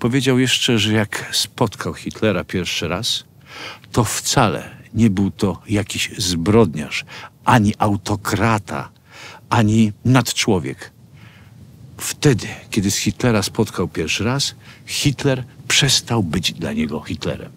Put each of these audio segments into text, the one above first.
Powiedział jeszcze, że jak spotkał Hitlera pierwszy raz, to wcale nie był to jakiś zbrodniarz, ani autokrata, ani nadczłowiek. Wtedy, kiedy z Hitlera spotkał pierwszy raz, Hitler przestał być dla niego Hitlerem.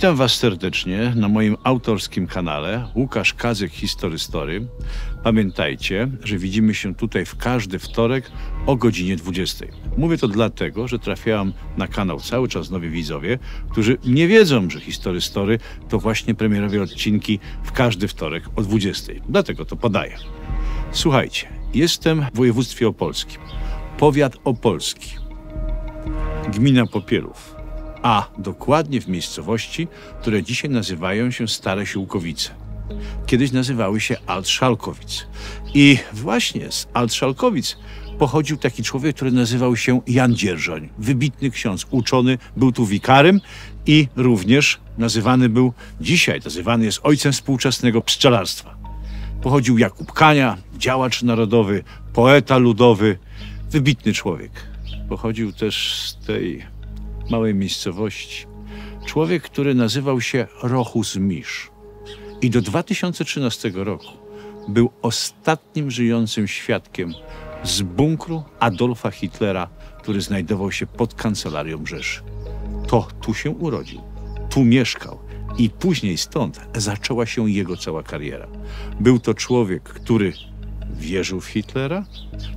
Witam Was serdecznie na moim autorskim kanale Łukasz Kazyk Historystory. Pamiętajcie, że widzimy się tutaj w każdy wtorek o godzinie 20. Mówię to dlatego, że trafiałam na kanał cały czas nowi widzowie, którzy nie wiedzą, że Historystory to właśnie premierowe odcinki w każdy wtorek o 20. Dlatego to podaję. Słuchajcie, jestem w województwie opolskim, powiat opolski, gmina Popielów, a dokładnie w miejscowości, które dzisiaj nazywają się Stare Siłkowice. Kiedyś nazywały się Alt-Szalkowic. I właśnie z Alt-Szalkowic pochodził taki człowiek, który nazywał się Jan Dzierżoń. Wybitny ksiądz, uczony, był tu wikarym i również dzisiaj nazywany jest ojcem współczesnego pszczelarstwa. Pochodził Jakub Kania, działacz narodowy, poeta ludowy, wybitny człowiek. Pochodził też z tej małej miejscowości człowiek, który nazywał się Rochus Misz i do 2013 roku był ostatnim żyjącym świadkiem z bunkru Adolfa Hitlera, który znajdował się pod kancelarią Rzeszy. To tu się urodził, tu mieszkał i później stąd zaczęła się jego cała kariera. Był to człowiek, który wierzył w Hitlera,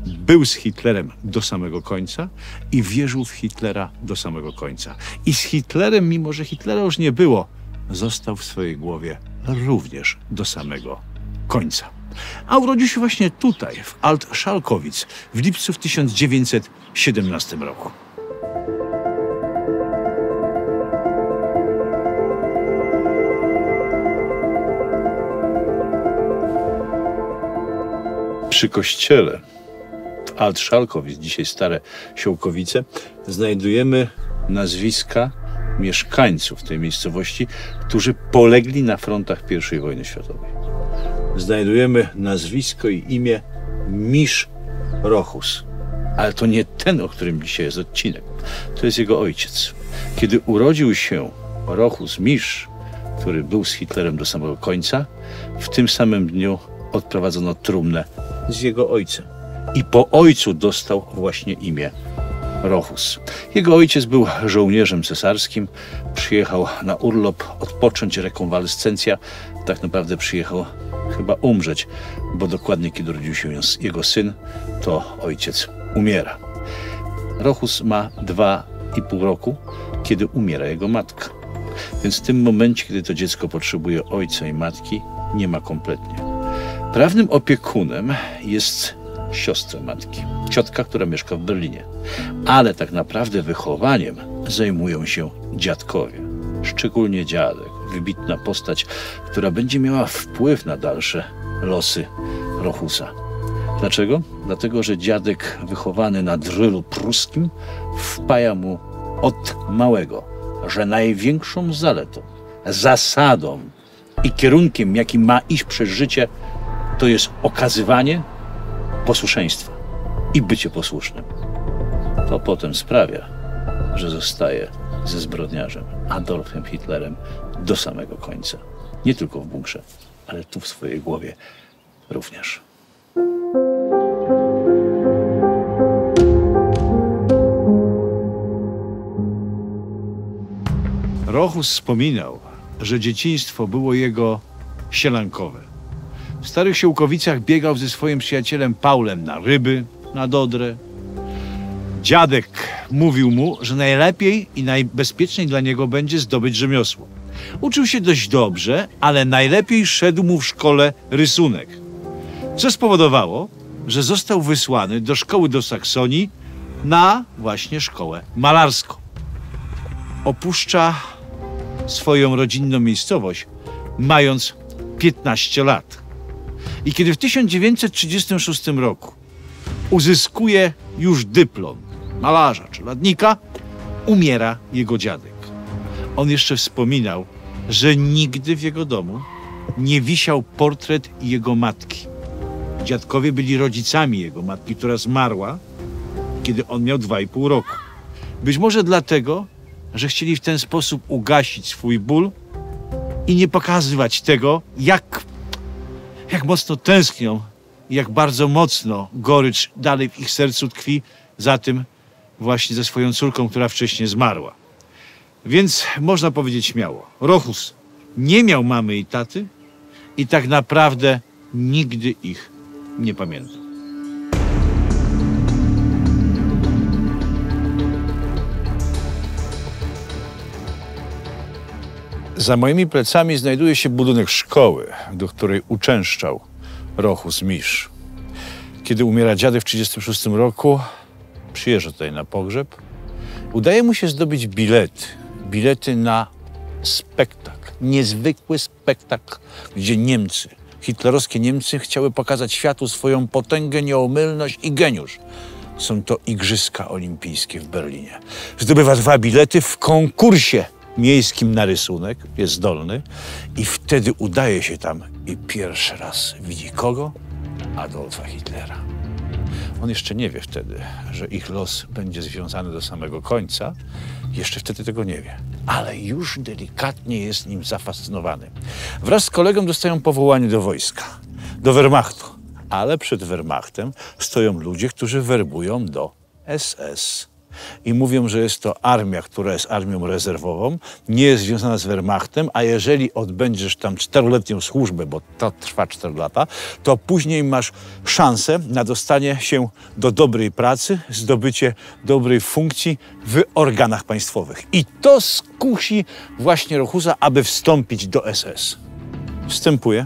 był z Hitlerem do samego końca i wierzył w Hitlera do samego końca. I z Hitlerem, mimo że Hitlera już nie było, został w swojej głowie również do samego końca. A urodził się właśnie tutaj, w Alt-Szalkowic, w lipcu w 1917 roku. Przy kościele w Alt-Szalkowic, dzisiaj Stare Siłkowice, znajdujemy nazwiska mieszkańców tej miejscowości, którzy polegli na frontach I wojny światowej. Znajdujemy nazwisko i imię Misz Rochus. Ale to nie ten, o którym dzisiaj jest odcinek. To jest jego ojciec. Kiedy urodził się Rochus Misz, który był z Hitlerem do samego końca, w tym samym dniu odprowadzono trumnę z jego ojcem. I po ojcu dostał właśnie imię Rochus. Jego ojciec był żołnierzem cesarskim, przyjechał na urlop odpocząć, rekonwalescencja. Tak naprawdę przyjechał chyba umrzeć, bo dokładnie kiedy urodził się jego syn, to ojciec umiera. Rochus ma 2,5 roku, kiedy umiera jego matka. Więc w tym momencie, kiedy to dziecko potrzebuje ojca i matki, nie ma kompletnie. Prawnym opiekunem jest siostra matki, ciotka, która mieszka w Berlinie. Ale tak naprawdę wychowaniem zajmują się dziadkowie. Szczególnie dziadek, wybitna postać, która będzie miała wpływ na dalsze losy Rochusa. Dlaczego? Dlatego, że dziadek wychowany na drylu pruskim wpaja mu od małego, że największą zaletą, zasadą i kierunkiem, jakim ma iść przez życie, to jest okazywanie posłuszeństwa i bycie posłusznym. To potem sprawia, że zostaje ze zbrodniarzem Adolfem Hitlerem do samego końca. Nie tylko w bunkrze, ale tu w swojej głowie również. Rochus wspominał, że dzieciństwo było jego sielankowe. W Starych Siłkowicach biegał ze swoim przyjacielem Paulem na ryby, na Dodrę. Dziadek mówił mu, że najlepiej i najbezpieczniej dla niego będzie zdobyć rzemiosło. Uczył się dość dobrze, ale najlepiej szedł mu w szkole rysunek, co spowodowało, że został wysłany do szkoły do Saksonii na właśnie szkołę malarską. Opuszcza swoją rodzinną miejscowość, mając 15 lat. I kiedy w 1936 roku uzyskuje już dyplom malarza, czeladnika, umiera jego dziadek. On jeszcze wspominał, że nigdy w jego domu nie wisiał portret jego matki. Dziadkowie byli rodzicami jego matki, która zmarła, kiedy on miał 2,5 roku. Być może dlatego, że chcieli w ten sposób ugasić swój ból i nie pokazywać tego, jak mocno tęsknią i jak bardzo mocno gorycz dalej w ich sercu tkwi za tym właśnie ze swoją córką, która wcześniej zmarła. Więc można powiedzieć śmiało, Rochus nie miał mamy i taty i tak naprawdę nigdy ich nie pamiętał. Za moimi plecami znajduje się budynek szkoły, do której uczęszczał Rochus Misz. Kiedy umiera dziadek w 1936 roku, przyjeżdża tutaj na pogrzeb. Udaje mu się zdobyć bilety na spektakl, niezwykły spektakl, gdzie Niemcy, hitlerowskie Niemcy chciały pokazać światu swoją potęgę, nieomylność i geniusz. Są to Igrzyska Olimpijskie w Berlinie. Zdobywa 2 bilety w konkursie miejskim na rysunek, jest zdolny i wtedy udaje się tam i pierwszy raz widzi kogo? Adolfa Hitlera. On jeszcze nie wie wtedy, że ich los będzie związany do samego końca. Jeszcze wtedy tego nie wie, ale już delikatnie jest nim zafascynowany. Wraz z kolegą dostają powołanie do wojska, do Wehrmachtu. Ale przed Wehrmachtem stoją ludzie, którzy werbują do SS. I mówią, że jest to armia, która jest armią rezerwową, nie jest związana z Wehrmachtem, a jeżeli odbędziesz tam 4-letnią służbę, bo to trwa 4 lata, to później masz szansę na dostanie się do dobrej pracy, zdobycie dobrej funkcji w organach państwowych. I to skusi właśnie Rochusa, aby wstąpić do SS. Wstępuje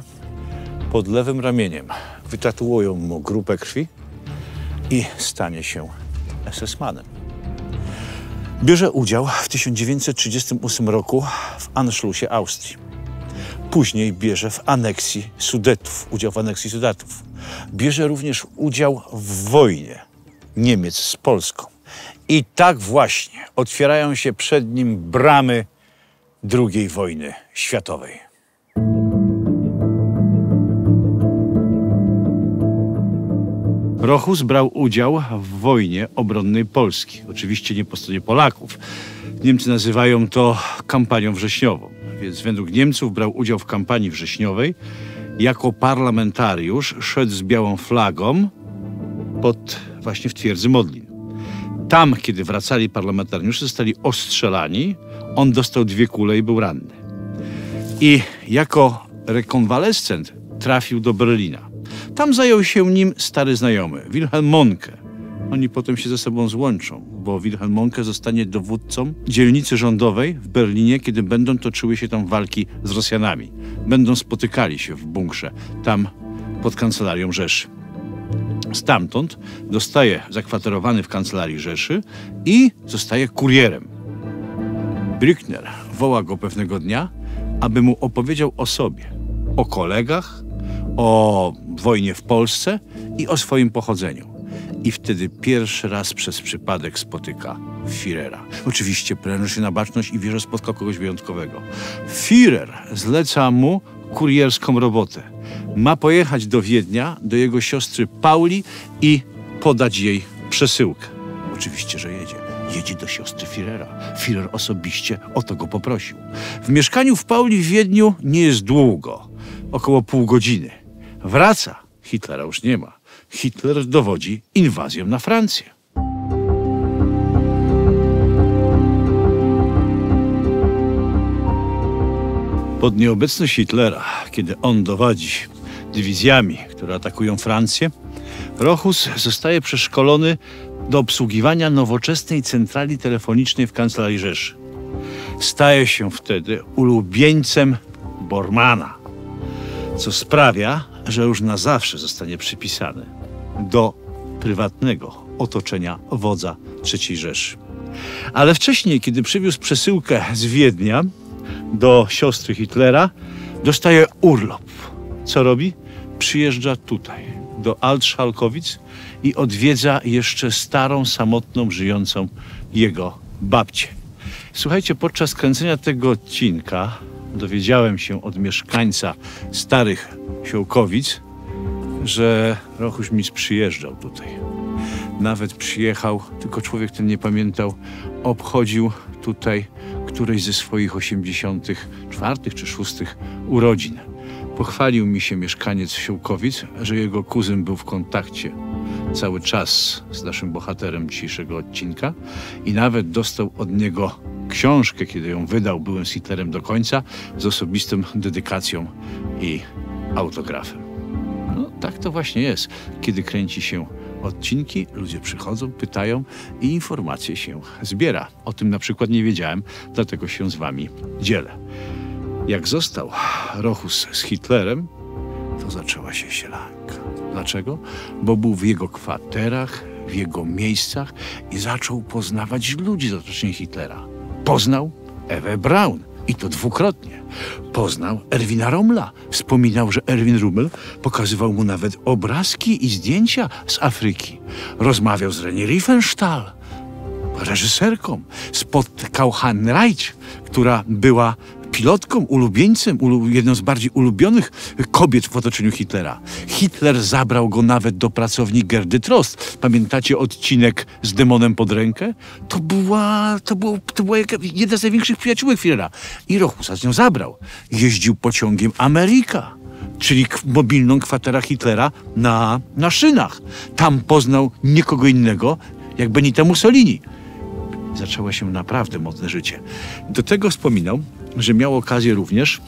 pod lewym ramieniem. Wytatuują mu grupę krwi i stanie się SS-manem. Bierze udział w 1938 roku w Anschlussie Austrii. Później bierze w aneksji Sudetów, udział w aneksji Sudetów. Bierze również udział w wojnie Niemiec z Polską. I tak właśnie otwierają się przed nim bramy II wojny światowej. Rochus brał udział w wojnie obronnej Polski. Oczywiście nie po stronie Polaków. Niemcy nazywają to kampanią wrześniową. Więc według Niemców brał udział w kampanii wrześniowej. Jako parlamentariusz szedł z białą flagą właśnie w twierdzy Modlin. Tam, kiedy wracali parlamentariusze, zostali ostrzelani. On dostał 2 kule i był ranny. I jako rekonwalescent trafił do Berlina. Tam zajął się nim stary znajomy, Wilhelm Mohnke. Oni potem się ze sobą złączą, bo Wilhelm Mohnke zostanie dowódcą dzielnicy rządowej w Berlinie, kiedy będą toczyły się tam walki z Rosjanami. Będą spotykali się w bunkrze, tam pod kancelarią Rzeszy. Stamtąd zostaje zakwaterowany w kancelarii Rzeszy i zostaje kurierem. Brückner woła go pewnego dnia, aby mu opowiedział o sobie, o kolegach, o wojnie w Polsce i o swoim pochodzeniu. I wtedy pierwszy raz przez przypadek spotyka Führera. Oczywiście pręży się na baczność i wie, że spotkał kogoś wyjątkowego. Führer zleca mu kurierską robotę. Ma pojechać do Wiednia, do jego siostry Pauli i podać jej przesyłkę. Oczywiście, że jedzie. Jedzie do siostry Führera. Führer osobiście o to go poprosił. W mieszkaniu w Pauli w Wiedniu nie jest długo. Około pół godziny. Wraca. Hitlera już nie ma. Hitler dowodzi inwazją na Francję. Pod nieobecność Hitlera, kiedy on dowodzi dywizjami, które atakują Francję, Rochus zostaje przeszkolony do obsługiwania nowoczesnej centrali telefonicznej w Kancelarii Rzeszy. Staje się wtedy ulubieńcem Bormana, co sprawia, że już na zawsze zostanie przypisany do prywatnego otoczenia wodza III Rzeszy. Ale wcześniej, kiedy przywiózł przesyłkę z Wiednia do siostry Hitlera, dostaje urlop. Co robi? Przyjeżdża tutaj, do Altschalkowic i odwiedza jeszcze starą, samotną, żyjącą jego babcię. Słuchajcie, podczas kręcenia tego odcinka dowiedziałem się od mieszkańca Starych Siołkowic, że Rochuś Misz przyjeżdżał tutaj. Nawet przyjechał, tylko człowiek ten nie pamiętał, obchodził tutaj którejś ze swoich 84. czy 6. urodzin. Pochwalił mi się mieszkaniec Siołkowic, że jego kuzyn był w kontakcie cały czas z naszym bohaterem dzisiejszego odcinka i nawet dostał od niego książkę, kiedy ją wydał, Byłem z Hitlerem do końca, z osobistą dedykacją i autografem. No tak to właśnie jest. Kiedy kręci się odcinki, ludzie przychodzą, pytają i informacje się zbiera. O tym na przykład nie wiedziałem, dlatego się z wami dzielę. Jak został Rochus z Hitlerem, to zaczęła się sielanka. Dlaczego? Bo był w jego kwaterach, w jego miejscach i zaczął poznawać ludzi z otoczenia Hitlera. Poznał Ewę Braun i to dwukrotnie. Poznał Erwina Rommela. Wspominał, że Erwin Rommel pokazywał mu nawet obrazki i zdjęcia z Afryki. Rozmawiał z Leni Riefenstahl, reżyserką. Spotkał Hannę Reitsch, która była pilotką, ulubieńcem, jedną z bardziej ulubionych kobiet w otoczeniu Hitlera. Hitler zabrał go nawet do pracowni Gerdy Trost. Pamiętacie odcinek z Demonem pod rękę? To była jedna z największych przyjaciółek Führera. I Rochusa z nią zabrał. Jeździł pociągiem Amerika, czyli mobilną kwaterę Hitlera na szynach. Tam poznał nikogo innego jak Benita Mussolini. Zaczęło się naprawdę modne życie. Do tego wspominał, że miał okazję również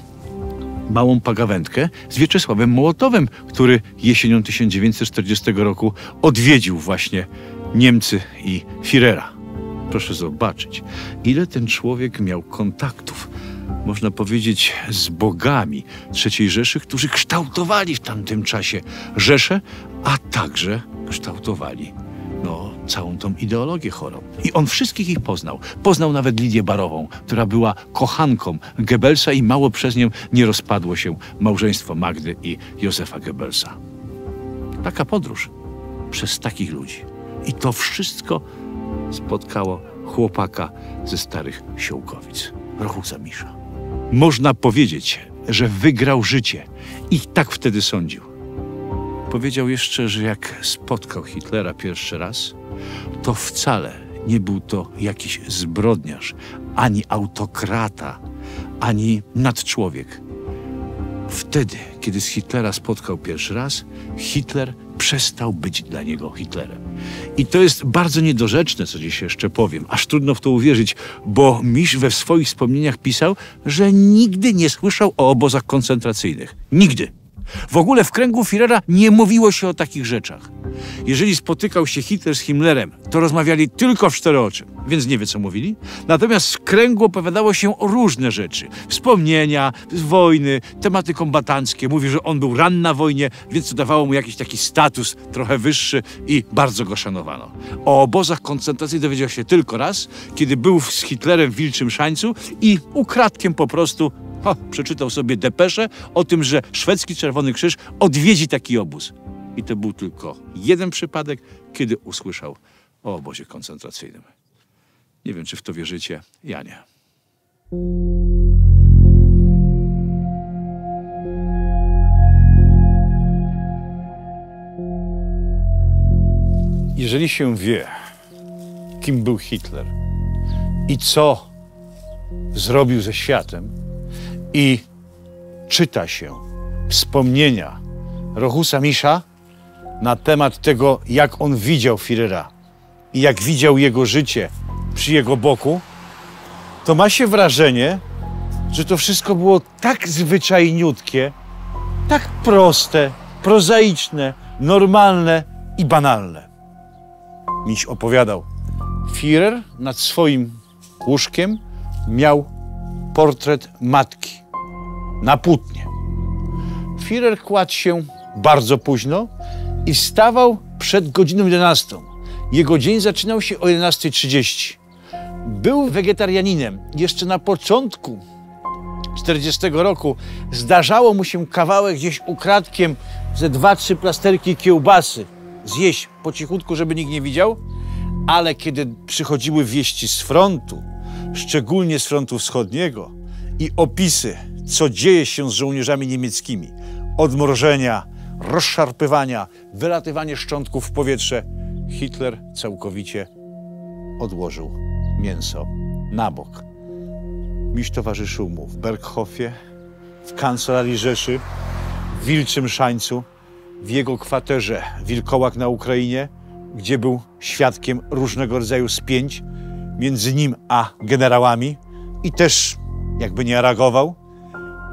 małą pagawędkę z Wieczysławem Mołotowem, który jesienią 1940 roku odwiedził właśnie Niemcy i Führera. Proszę zobaczyć, ile ten człowiek miał kontaktów, można powiedzieć, z bogami III Rzeszy, którzy kształtowali w tamtym czasie Rzeszę, a także kształtowali całą tą ideologię chorą. I on wszystkich ich poznał. Poznał nawet Lidię Barową, która była kochanką Goebbelsa i mało przez nią nie rozpadło się małżeństwo Magdy i Józefa Goebbelsa. Taka podróż przez takich ludzi. I to wszystko spotkało chłopaka ze Starych Siołkowic, Rochusa Misza. Można powiedzieć, że wygrał życie i tak wtedy sądził. Powiedział jeszcze, że jak spotkał Hitlera pierwszy raz, to wcale nie był to jakiś zbrodniarz, ani autokrata, ani nadczłowiek. Wtedy, kiedy z Hitlera spotkał pierwszy raz, Hitler przestał być dla niego Hitlerem. I to jest bardzo niedorzeczne, co dziś jeszcze powiem. Aż trudno w to uwierzyć, bo Misz we swoich wspomnieniach pisał, że nigdy nie słyszał o obozach koncentracyjnych. Nigdy. W ogóle w kręgu Führera nie mówiło się o takich rzeczach. Jeżeli spotykał się Hitler z Himmlerem, to rozmawiali tylko w cztery oczy, więc nie wie, co mówili. Natomiast w kręgu opowiadało się o różne rzeczy. Wspomnienia z wojny, tematy kombatanckie. Mówi, że on był ranny na wojnie, więc to dawało mu jakiś taki status trochę wyższy i bardzo go szanowano. O obozach koncentracji dowiedział się tylko raz, kiedy był z Hitlerem w Wilczym Szańcu i ukradkiem po prostu przeczytał sobie depeszę o tym, że szwedzki Czerwony Krzyż odwiedzi taki obóz. I to był tylko jeden przypadek, kiedy usłyszał o obozie koncentracyjnym. Nie wiem, czy w to wierzycie. Ja nie. Jeżeli się wie, kim był Hitler i co zrobił ze światem, i czyta się wspomnienia Rochusa Misza na temat tego, jak on widział Führera i jak widział jego życie przy jego boku, to ma się wrażenie, że to wszystko było tak zwyczajniutkie, tak proste, prozaiczne, normalne i banalne. Miś opowiadał. Führer nad swoim łóżkiem miał portret matki na płótnie. Führer kładł się bardzo późno i wstawał przed godziną 11. Jego dzień zaczynał się o 11:30. Był wegetarianinem. Jeszcze na początku 40 roku zdarzało mu się kawałek gdzieś ukradkiem ze 2-3 plasterki kiełbasy zjeść po cichutku, żeby nikt nie widział, ale kiedy przychodziły wieści z frontu, szczególnie z frontu wschodniego i opisy, co dzieje się z żołnierzami niemieckimi, odmrożenia, rozszarpywania, wylatywanie szczątków w powietrze, Hitler całkowicie odłożył mięso na bok. Miś towarzyszył mu w Berghofie, w kancelarii Rzeszy, w Wilczym Szańcu, w jego kwaterze Wilkołak na Ukrainie, gdzie był świadkiem różnego rodzaju spięć między nim a generałami i też jakby nie reagował.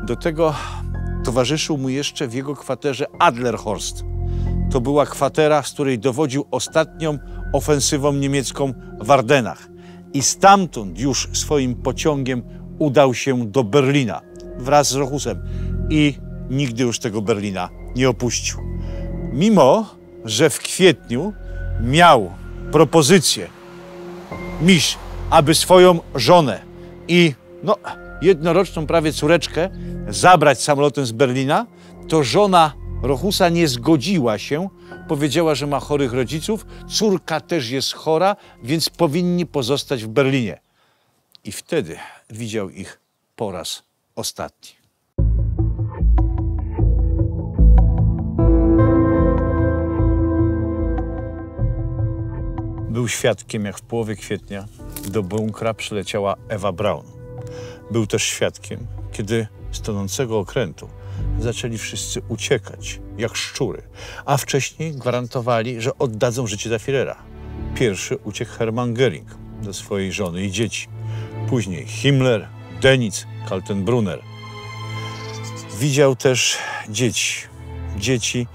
Do tego towarzyszył mu jeszcze w jego kwaterze Adlerhorst. To była kwatera, z której dowodził ostatnią ofensywą niemiecką w Ardenach. I stamtąd już swoim pociągiem udał się do Berlina wraz z Rochusem i nigdy już tego Berlina nie opuścił. Mimo że w kwietniu miał propozycję Miś, aby swoją żonę i jednoroczną prawie córeczkę zabrać samolotem z Berlina, to żona Rochusa nie zgodziła się. Powiedziała, że ma chorych rodziców, córka też jest chora, więc powinni pozostać w Berlinie. I wtedy widział ich po raz ostatni. Był świadkiem, jak w połowie kwietnia do bunkra przyleciała Ewa Braun. Był też świadkiem, kiedy z tonącego okrętu zaczęli wszyscy uciekać, jak szczury, a wcześniej gwarantowali, że oddadzą życie za Führera. Pierwszy uciekł Hermann Göring do swojej żony i dzieci. Później Himmler, Dönitz, Kaltenbrunner. Widział też dzieci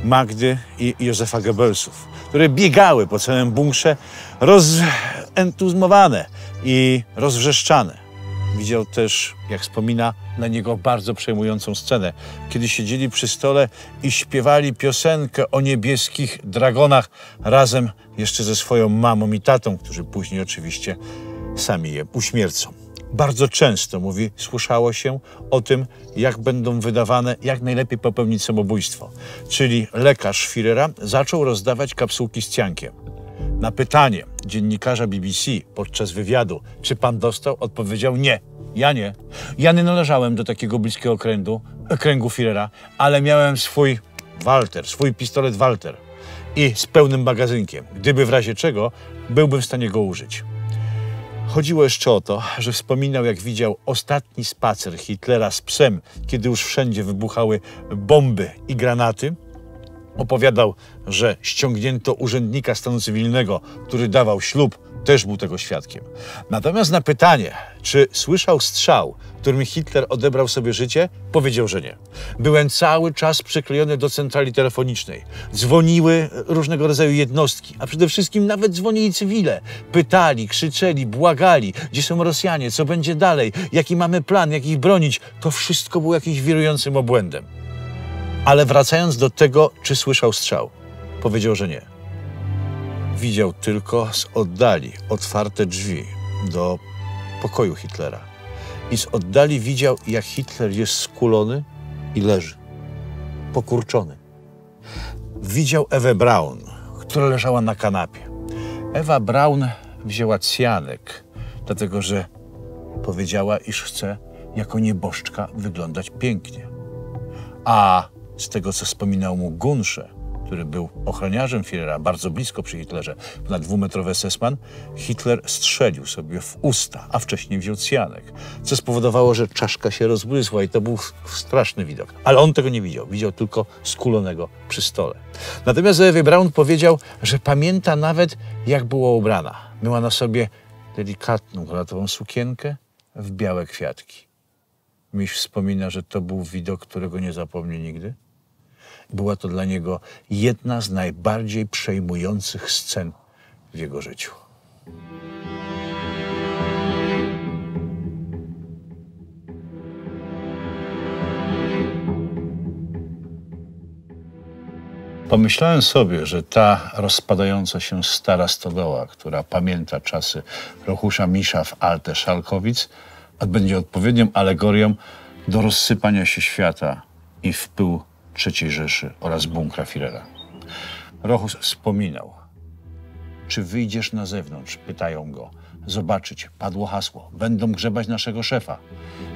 Magdy i Józefa Goebbelsów, które biegały po całym bunkrze rozentuzmowane i rozwrzeszczane. Widział też, jak wspomina, dla niego bardzo przejmującą scenę, kiedy siedzieli przy stole i śpiewali piosenkę o niebieskich dragonach razem jeszcze ze swoją mamą i tatą, którzy później oczywiście sami je uśmiercą. Bardzo często, mówi, słyszało się o tym, jak będą wydawane, jak najlepiej popełnić samobójstwo. Czyli lekarz Führera zaczął rozdawać kapsułki z ciankiem. Na pytanie dziennikarza BBC podczas wywiadu, czy pan dostał, odpowiedział nie. Ja nie. Ja nie należałem do takiego bliskiego kręgu Führera, ale miałem swój Walter, swój pistolet Walter i z pełnym magazynkiem. Gdyby w razie czego, byłbym w stanie go użyć. Chodziło jeszcze o to, że wspominał, jak widział ostatni spacer Hitlera z psem, kiedy już wszędzie wybuchały bomby i granaty. Opowiadał, że ściągnięto urzędnika stanu cywilnego, który dawał ślub, też był tego świadkiem. Natomiast na pytanie, czy słyszał strzał, którym Hitler odebrał sobie życie, powiedział, że nie. Byłem cały czas przyklejony do centrali telefonicznej. Dzwoniły różnego rodzaju jednostki, a przede wszystkim nawet dzwonili cywile. Pytali, krzyczeli, błagali, gdzie są Rosjanie, co będzie dalej, jaki mamy plan, jak ich bronić. To wszystko było jakimś wirującym obłędem. Ale wracając do tego, czy słyszał strzał, powiedział, że nie. Widział tylko z oddali otwarte drzwi do pokoju Hitlera. I z oddali widział, jak Hitler jest skulony i leży, pokurczony. Widział Ewę Braun, która leżała na kanapie. Ewa Braun wzięła cjanek, dlatego że powiedziała, iż chce jako nieboszczka wyglądać pięknie. A z tego, co wspominał mu Gunsche, który był ochroniarzem Führera, bardzo blisko przy Hitlerze, ponad 2-metrowy SS-man, Hitler strzelił sobie w usta, a wcześniej wziął cjanek, co spowodowało, że czaszka się rozbłysła i to był straszny widok. Ale on tego nie widział, widział tylko skulonego przy stole. Natomiast Ewie Braun powiedział, że pamięta nawet, jak była ubrana. Miała na sobie delikatną, granatową sukienkę w białe kwiatki. Miś wspomina, że to był widok, którego nie zapomni nigdy. Była to dla niego jedna z najbardziej przejmujących scen w jego życiu. Pomyślałem sobie, że ta rozpadająca się stara stodoła, która pamięta czasy Rochusza Misza w Alte Szalkowic, będzie odpowiednią alegorią do rozsypania się świata i w pył III Rzeszy oraz bunkra Führera. Rochus wspominał: czy wyjdziesz na zewnątrz? Pytają go. Zobaczyć. Padło hasło. Będą grzebać naszego szefa.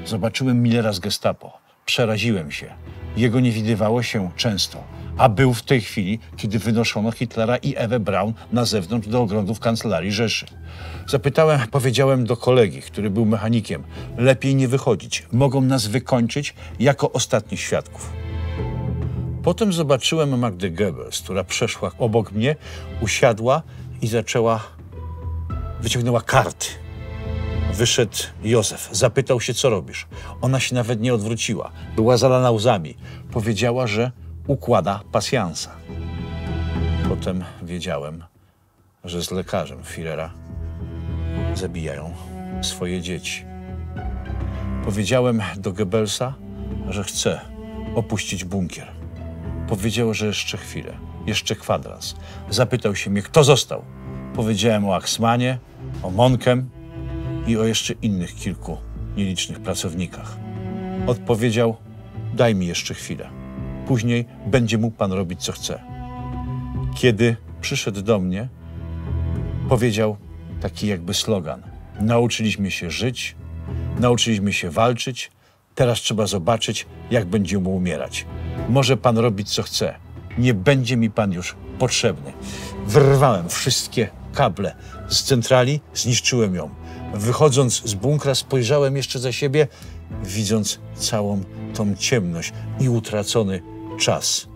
Zobaczyłem Millera z Gestapo. Przeraziłem się. Jego nie widywało się często, a był w tej chwili, kiedy wynoszono Hitlera i Ewę Braun na zewnątrz do ogrodów kancelarii Rzeszy. Powiedziałem do kolegi, który był mechanikiem, lepiej nie wychodzić. Mogą nas wykończyć jako ostatnich świadków. Potem zobaczyłem Magdę Goebbels, która przeszła obok mnie, usiadła i wyciągnęła karty. Wyszedł Józef, zapytał się, co robisz. Ona się nawet nie odwróciła. Była zalana łzami. Powiedziała, że układa pasjansa. Potem wiedziałem, że z lekarzem Führera zabijają swoje dzieci. Powiedziałem do Goebbelsa, że chcę opuścić bunkier. Powiedział, że jeszcze chwilę, jeszcze kwadrans. Zapytał się mnie, kto został. Powiedziałem o Axmanie, o Monkem i o jeszcze innych kilku nielicznych pracownikach. Odpowiedział, daj mi jeszcze chwilę. Później będzie mógł pan robić, co chce. Kiedy przyszedł do mnie, powiedział taki jakby slogan. Nauczyliśmy się żyć, nauczyliśmy się walczyć, teraz trzeba zobaczyć, jak będziemy umierać. Może pan robić, co chce. Nie będzie mi pan już potrzebny. Wyrwałem wszystkie kable z centrali, zniszczyłem ją. Wychodząc z bunkra, spojrzałem jeszcze za siebie, widząc całą tą ciemność i utracony czas.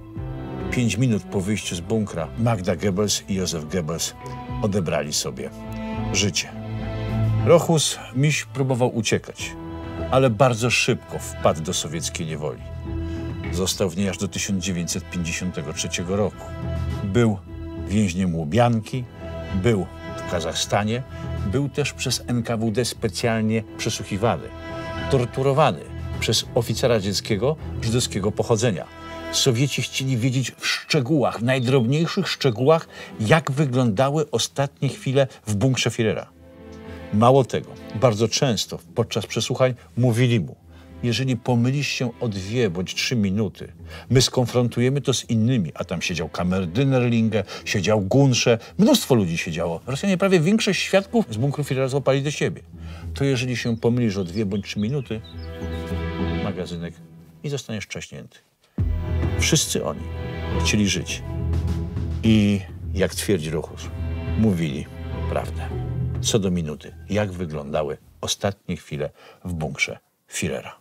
5 minut po wyjściu z bunkra Magda Goebbels i Józef Goebbels odebrali sobie życie. Rochus Miś próbował uciekać, ale bardzo szybko wpadł do sowieckiej niewoli. Został w niej aż do 1953 roku. Był więźniem Łubianki, był w Kazachstanie, był też przez NKWD specjalnie przesłuchiwany, torturowany przez oficera radzieckiego żydowskiego pochodzenia. Sowieci chcieli wiedzieć w szczegółach, w najdrobniejszych szczegółach, jak wyglądały ostatnie chwile w bunkrze Führera. Mało tego, bardzo często podczas przesłuchań mówili mu, jeżeli pomylisz się o 2 bądź 3 minuty, my skonfrontujemy to z innymi, a tam siedział Kammerdynnerlinge, siedział Gunsze, mnóstwo ludzi siedziało. Rosjanie prawie większość świadków z bunkru Führera złapali do siebie. To jeżeli się pomylisz o 2 bądź 3 minuty, magazynek i zostaniesz wczaśnięty. Wszyscy oni chcieli żyć. I jak twierdzi Rochus, mówili prawdę. Co do minuty, jak wyglądały ostatnie chwile w bunkrze Führera.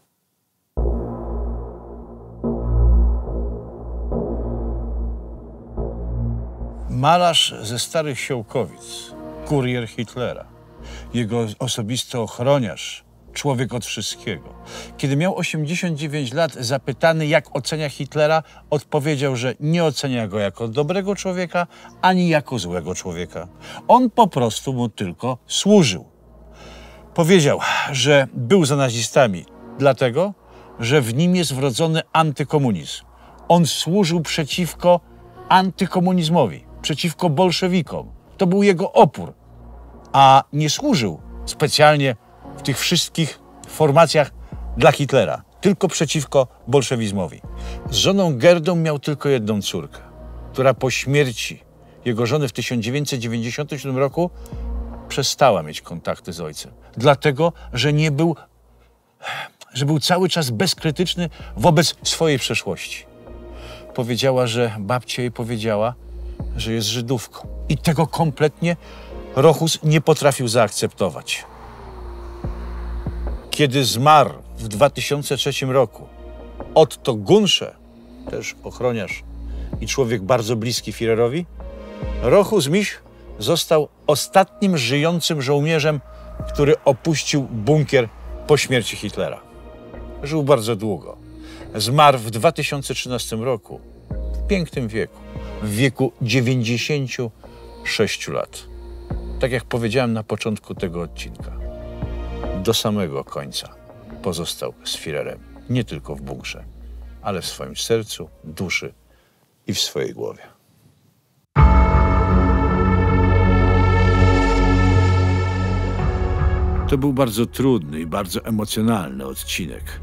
Malarz ze Starych Siołkowic, kurier Hitlera, jego osobisty ochroniarz, człowiek od wszystkiego. Kiedy miał 89 lat, zapytany, jak ocenia Hitlera, odpowiedział, że nie ocenia go jako dobrego człowieka, ani jako złego człowieka. On po prostu mu tylko służył. Powiedział, że był za nazistami dlatego, że w nim jest wrodzony antykomunizm. On służył przeciwko antykomunizmowi, przeciwko bolszewikom. To był jego opór, a nie służył specjalnie w tych wszystkich formacjach dla Hitlera, tylko przeciwko bolszewizmowi. Z żoną Gerdą miał tylko jedną córkę, która po śmierci jego żony w 1997 roku przestała mieć kontakty z ojcem. Dlatego, że był cały czas bezkrytyczny wobec swojej przeszłości. Powiedziała, że babcia jej powiedziała, że jest Żydówką. I tego kompletnie Rochus nie potrafił zaakceptować. Kiedy zmarł w 2003 roku Otto Gunsze, też ochroniarz i człowiek bardzo bliski Führerowi, Rochus Miś został ostatnim żyjącym żołnierzem, który opuścił bunkier po śmierci Hitlera. Żył bardzo długo. Zmarł w 2013 roku, w pięknym wieku, w wieku 96 lat. Tak jak powiedziałem na początku tego odcinka, do samego końca pozostał z Führerem nie tylko w bunkrze, ale w swoim sercu, duszy i w swojej głowie. To był bardzo trudny i bardzo emocjonalny odcinek.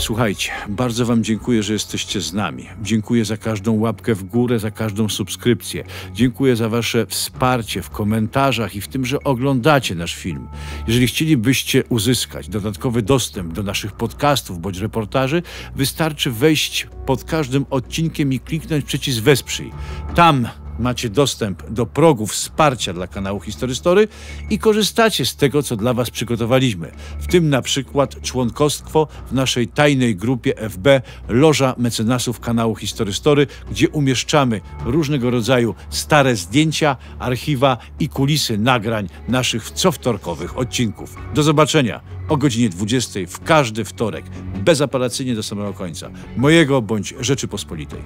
Słuchajcie, bardzo wam dziękuję, że jesteście z nami. Dziękuję za każdą łapkę w górę, za każdą subskrypcję. Dziękuję za wasze wsparcie w komentarzach i w tym, że oglądacie nasz film. Jeżeli chcielibyście uzyskać dodatkowy dostęp do naszych podcastów bądź reportaży, wystarczy wejść pod każdym odcinkiem i kliknąć przycisk Wesprzyj. Tam macie dostęp do progu wsparcia dla kanału Historystory i korzystacie z tego, co dla was przygotowaliśmy. W tym na przykład członkostwo w naszej tajnej grupie FB Loża Mecenasów kanału Historystory, gdzie umieszczamy różnego rodzaju stare zdjęcia, archiwa i kulisy nagrań naszych cowtorkowych odcinków. Do zobaczenia o godzinie 20 w każdy wtorek, bezapelacyjnie do samego końca, mojego bądź Rzeczypospolitej.